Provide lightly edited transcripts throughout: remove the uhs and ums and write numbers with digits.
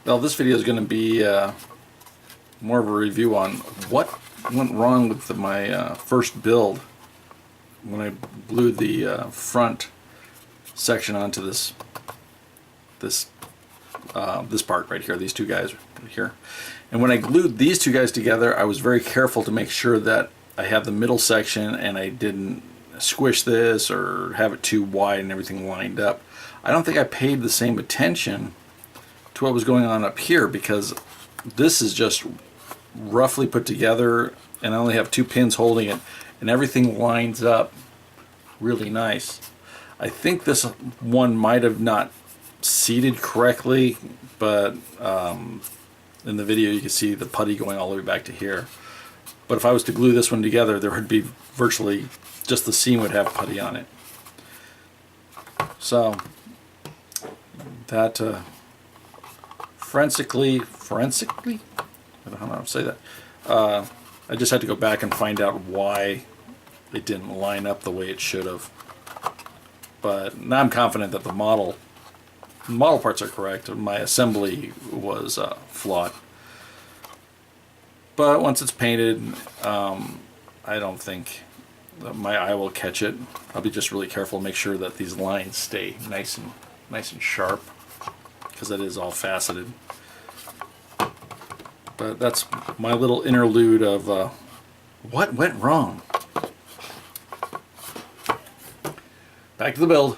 Well, this video is going to be more of a review on what went wrong with my first build when I glued the front section onto this part right here, these two guys right here. And when I glued these two guys together, I was very careful to make sure that I have the middle section and I didn't squish this or have it too wide and everything lined up. I don't think I paid the same attention to what was going on up here, because this is just roughly put together and I only have two pins holding it, and everything lines up really nice. I think this one might have not seated correctly, but in the video you can see the putty going all the way back to here. But if I was to glue this one together, there would be virtually just the seam would have putty on it. So that forensically, I don't know how to say that. I just had to go back and find out why it didn't line up the way it should have. But now I'm confident that the model parts are correct. My assembly was flawed. But once it's painted, I don't think that my eye will catch it. I'll be just really careful to make sure that these lines stay nice and sharp, because it is all faceted. But that's my little interlude of what went wrong. Back to the build.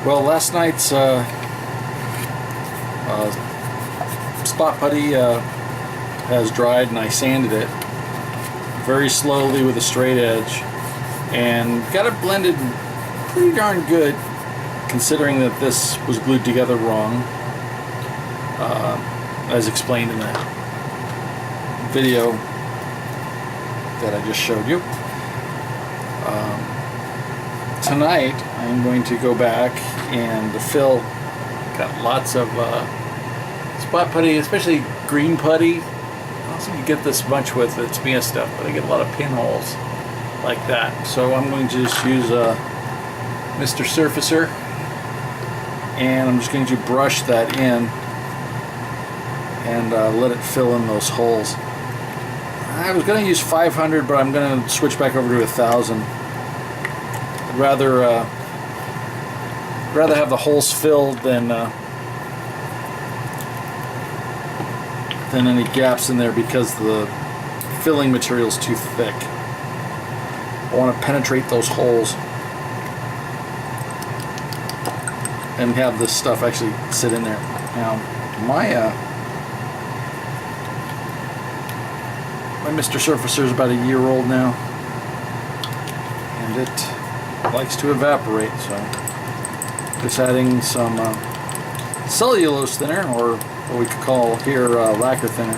Well, last night's spot putty has dried, and I sanded it very slowly with a straight edge and got it blended pretty darn good, considering that this was glued together wrong, as explained in the video that I just showed you. Tonight I'm going to go back and fill. Got lots of spot putty, especially green putty. I don't think you get this much with its Mia stuff, but I get a lot of pinholes like that. So I'm going to just use Mr. Surfacer, and I'm just going to brush that in and let it fill in those holes. I was going to use 500, but I'm going to switch back over to 1,000. I'd rather have the holes filled than any gaps in there, because the filling material is too thick. I want to penetrate those holes and have this stuff actually sit in there. Now, my Mr. Surfacer is about a year old now, and it likes to evaporate, so just adding some cellulose thinner, or what we could call here lacquer thinner.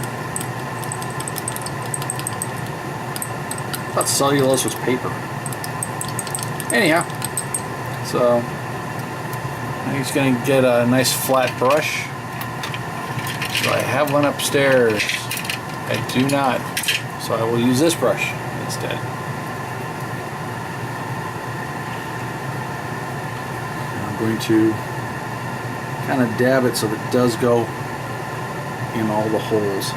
I thought cellulose was paper. Anyhow, so I'm just going to get a nice flat brush. Do I have one upstairs? I do not, so I will use this brush instead. I'm going to kind of dab it so that it does go in all the holes.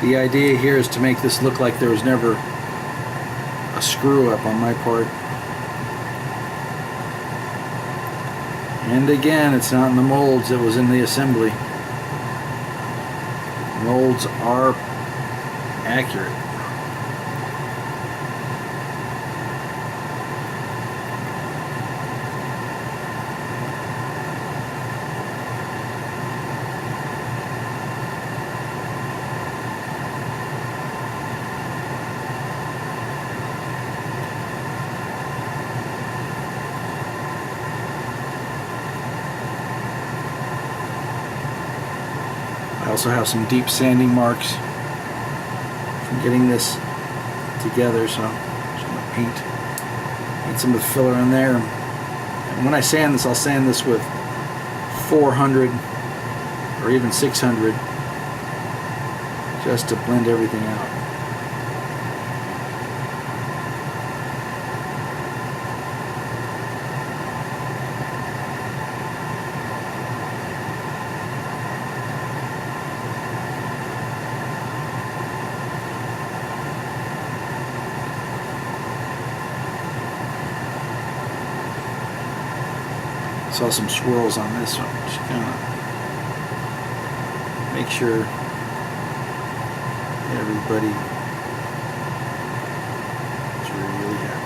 The idea here is to make this look like there was never a screw up on my part. And again, it's not in the molds, it was in the assembly. Molds are accurate. I also have some deep sanding marks from getting this together, so I'm just going to paint some of the filler in there. And when I sand this, I'll sand this with 400 or even 600 just to blend everything out. Saw some swirls on this one. Just gonna make sure everybody is really happy.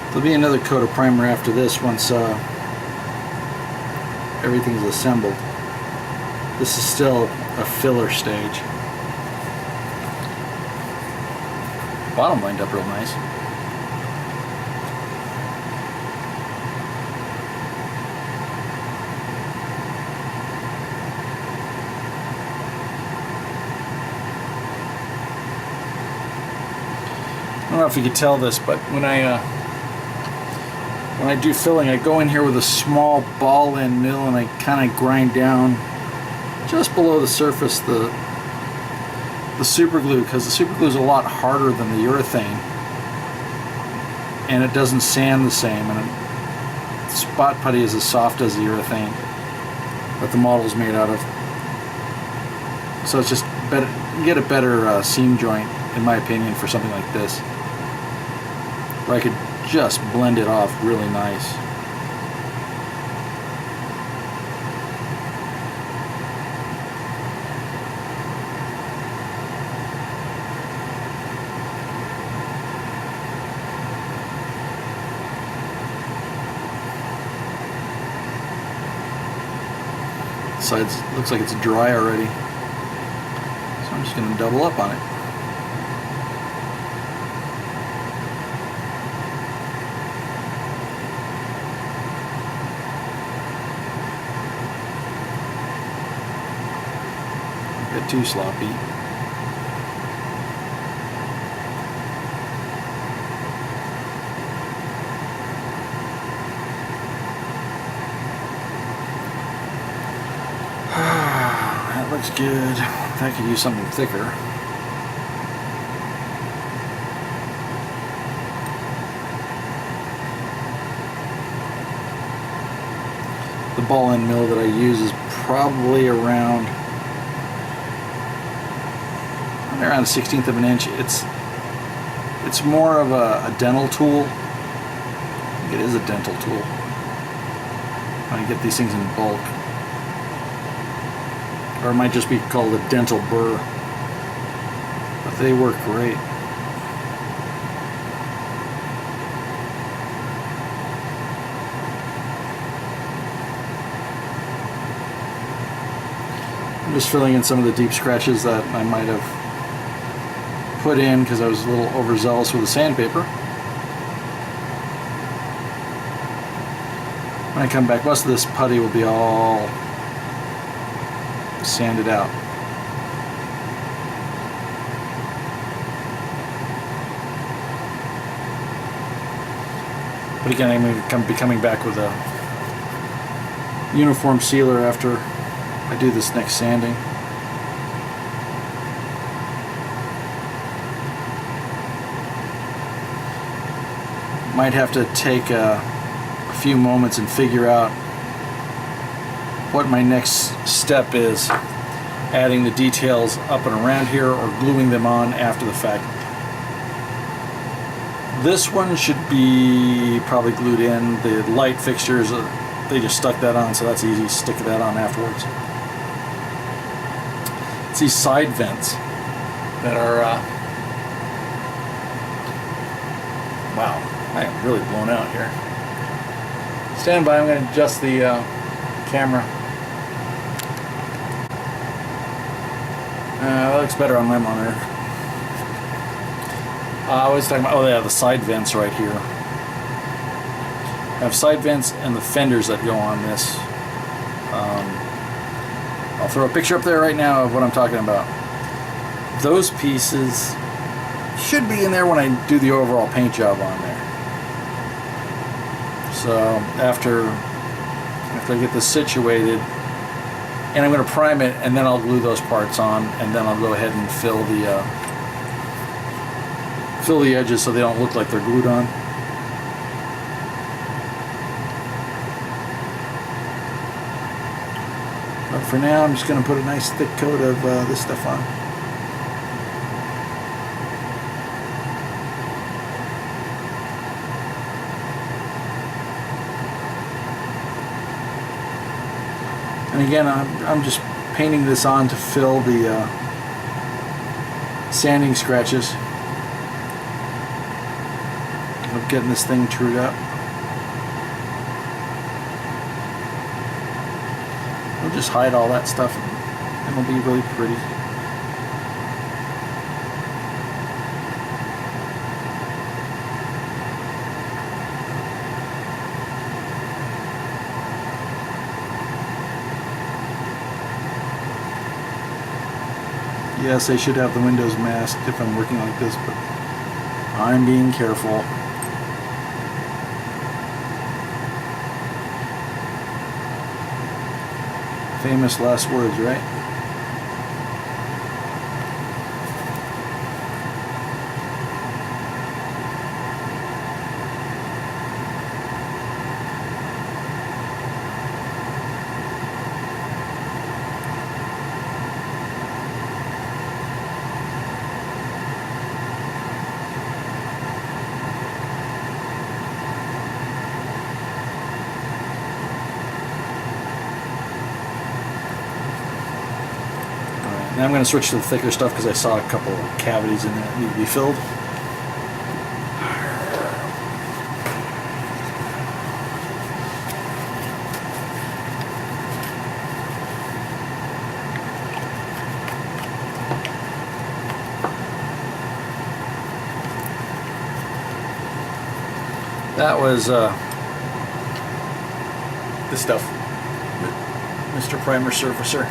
There'll be another coat of primer after this once everything's assembled. This is still a filler stage. Bottom lined up real nice. I don't know if you could tell this, but when I do filling, I go in here with a small ball end mill and I kind of grind down just below the surface the super glue, because the super glue is a lot harder than the urethane and it doesn't sand the same, and spot putty is as soft as the urethane that the model is made out of. So it's just better, you get a better seam joint, in my opinion, for something like this, where I could just blend it off really nice. Sides looks like it's dry already, so I'm just going to double up on it. Get too sloppy. That looks good. I could use something thicker. The ball end mill that I use is probably around a 1/16 of an inch. It's more of a dental tool. I think it is a dental tool. I get these things in bulk. Or it might just be called a dental burr. But they work great. I'm just filling in some of the deep scratches that I might have put in because I was a little overzealous with the sandpaper. When I come back, most of this putty will be all sanded out. But again, I'm going to be coming back with a uniform sealer after I do this next sanding. Might have to take a few moments and figure out what my next step is, adding the details up and around here or gluing them on after the fact. This one should be probably glued in. The light fixtures, they just stuck that on, so that's easy, stick that on afterwards. It's these side vents that are, wow, I am really blown out here. Stand by, I'm going to adjust the camera. That looks better on my monitor. I was talking about, oh yeah, the side vents right here. I have side vents and the fenders that go on this. I'll throw a picture up there right now of what I'm talking about. Those pieces should be in there when I do the overall paint job on there. So after I get this situated, and I'm going to prime it, and then I'll glue those parts on, and then I'll go ahead and fill the edges so they don't look like they're glued on. But for now, I'm just going to put a nice thick coat of this stuff on. And again, I'm just painting this on to fill the sanding scratches of getting this thing trued up. We'll just hide all that stuff and it'll be really pretty. Yes, I should have the windows masked if I'm working like this, but I'm being careful. Famous last words, right? Now I'm going to switch to the thicker stuff because I saw a couple of cavities in there that need to be filled. That was this stuff, Mr. Primer Surfacer.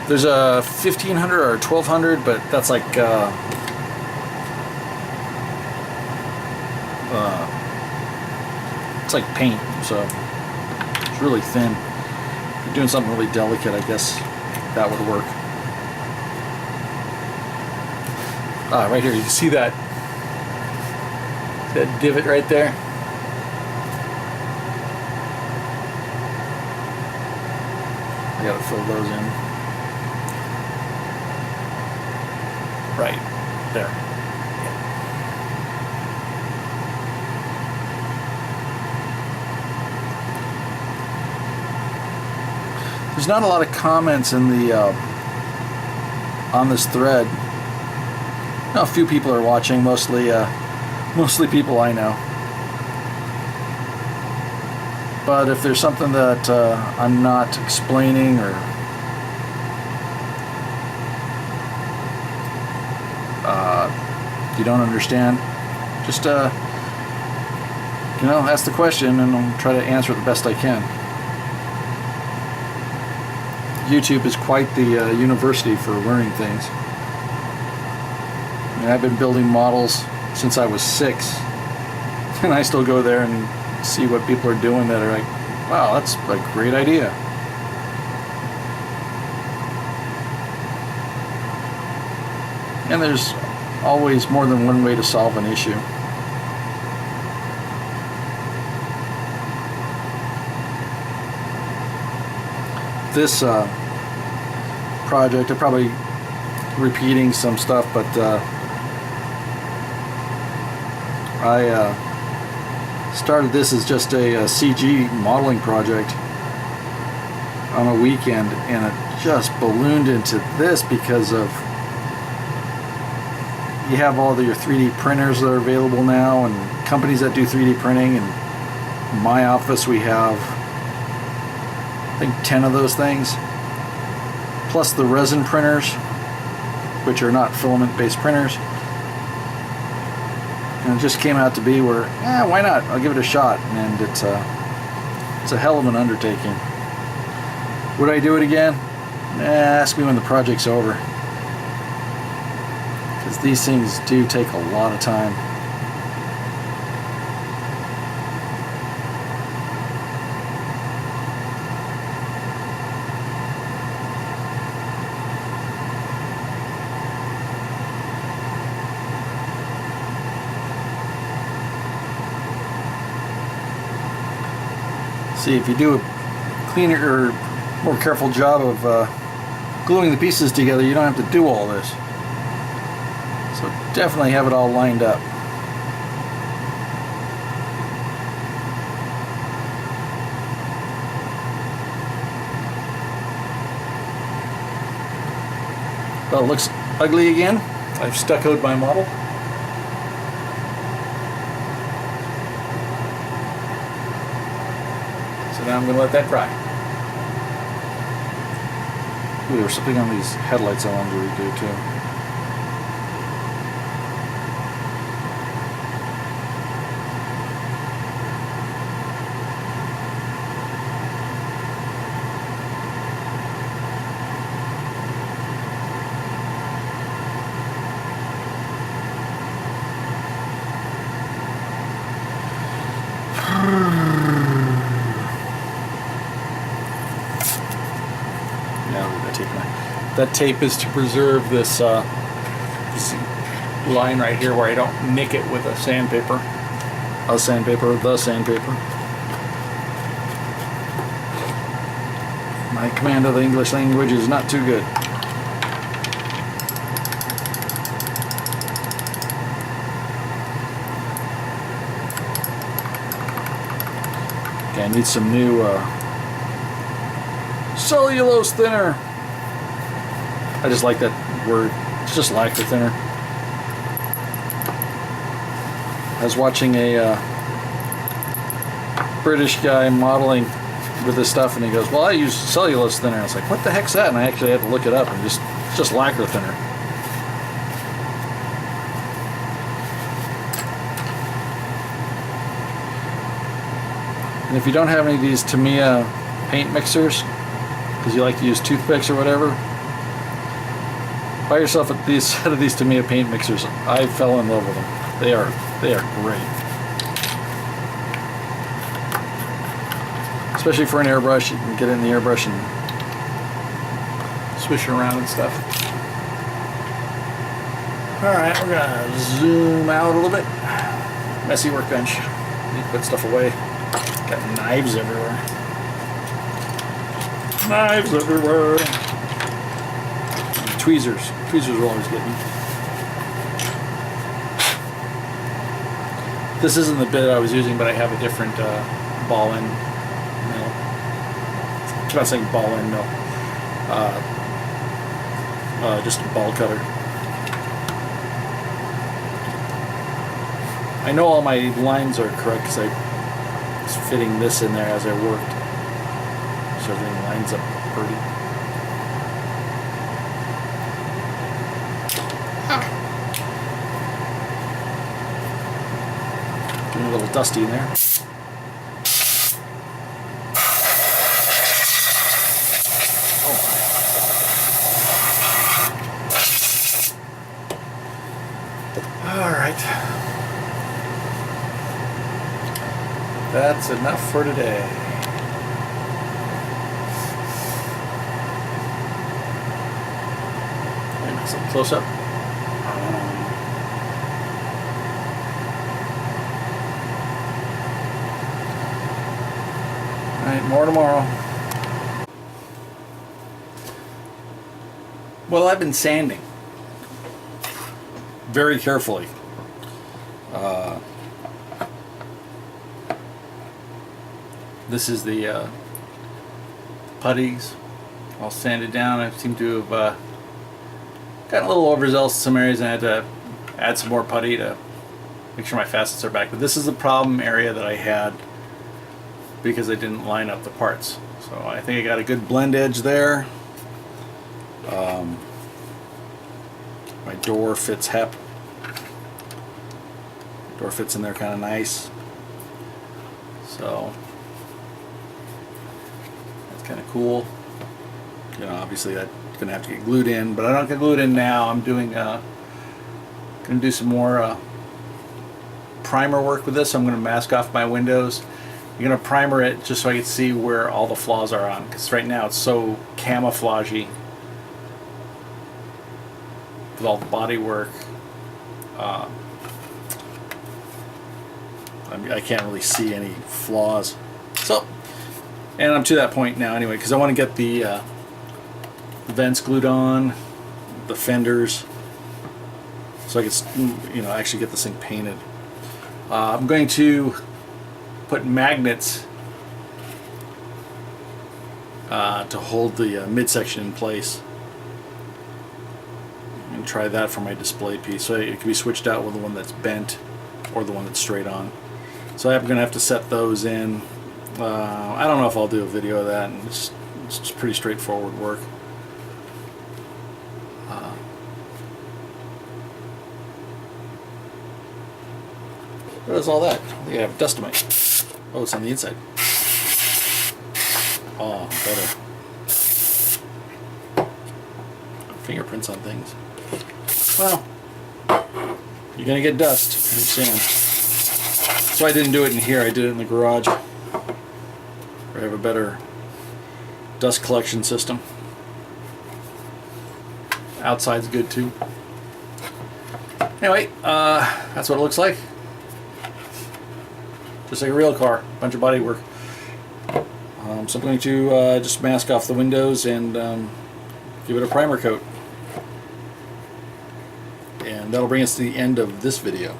There's a 1500 or a 1200, but that's like it's like paint, so it's really thin. If you're doing something really delicate, I guess that would work. Right here, you can see that divot right there. I gotta fill those in. Right there. Yeah. There's not a lot of comments in the on this thread. A few people are watching, mostly people I know. But if there's something that I'm not explaining or you don't understand, just ask the question and I'll try to answer it the best I can. YouTube is quite the university for learning things. I mean, I've been building models since I was 6, and I still go there and see what people are doing that are like, wow, that's a great idea. And there's always more than one way to solve an issue. This project, I'm probably repeating some stuff, but I started this as just a CG modeling project on a weekend, and it just ballooned into this because of you have all your 3D printers that are available now and companies that do 3D printing, and in my office we have I think 10 of those things, plus the resin printers, which are not filament based printers. And it just came out to be where, why not? I'll give it a shot. And it's a hell of an undertaking. Would I do it again? Ask me when the project's over. Because these things do take a lot of time. See, if you do a cleaner or more careful job of gluing the pieces together, you don't have to do all this. So definitely have it all lined up. Well, it looks ugly again. I've stuccoed my model. So now I'm going to let that dry. Ooh, there's something on these headlights I wanted to redo too. That tape is to preserve this line right here where I don't nick it with a sandpaper. The sandpaper. My command of the English language is not too good. Okay, I need some new cellulose thinner. I just like that word. It's just lacquer thinner. I was watching a British guy modeling with this stuff, and he goes, "Well, I use cellulose thinner." I was like, "What the heck's that?" And I actually had to look it up, and it's just lacquer thinner. And if you don't have any of these Tamiya paint mixers, because you like to use toothpicks or whatever, buy yourself a set of these Tamiya paint mixers. I fell in love with them. They are great. Especially for an airbrush, you can get in the airbrush and swish it around and stuff. Alright, we're gonna zoom out a little bit. Messy workbench. Need to put stuff away. Got knives everywhere. Knives everywhere. Tweezers. Tweezers will always get me. This isn't the bit I was using, but I have a different ball-end mill. I'm not saying ball-end mill. Just a ball cutter. I know all my lines are correct because I was fitting this in there as I worked. So everything lines up pretty. Getting a little dusty in there. Oh my. All right. That's enough for today. And some close up. Alright, more tomorrow. Well, I've been sanding very carefully. This is the putties all sanded down. I seem to have gotten a little overzealous in some areas, and I had to add some more putty to make sure my facets are back. But this is the problem area that I had because I didn't line up the parts. So I think I got a good blend edge there. My door fits HEP. Door fits in there kind of nice. So that's kind of cool. You know, obviously that's gonna have to get glued in, but I don't get glued in now. I'm doing gonna do some more primer work with this. I'm gonna mask off my windows. I'm gonna primer it just so I can see where all the flaws are on, because right now it's so camouflagey with all the body work. I can't really see any flaws. So, and I'm to that point now anyway, because I want to get the vents glued on, the fenders, so I can, you know, actually get this thing painted. I'm going to put magnets to hold the midsection in place, and try that for my display piece. So it can be switched out with the one that's bent or the one that's straight on. So I'm going to have to set those in. I don't know if I'll do a video of that. It's pretty straightforward work. What is all that? They have dust mite. Oh, it's on the inside. Oh, better. Fingerprints on things. Well, you're gonna get dust. I understand. So I didn't do it in here. I did it in the garage, where I have a better dust collection system. Outside's good too. Anyway, that's what it looks like. Just like a real car, bunch of body work. So I'm going to just mask off the windows and give it a primer coat. And that'll bring us to the end of this video.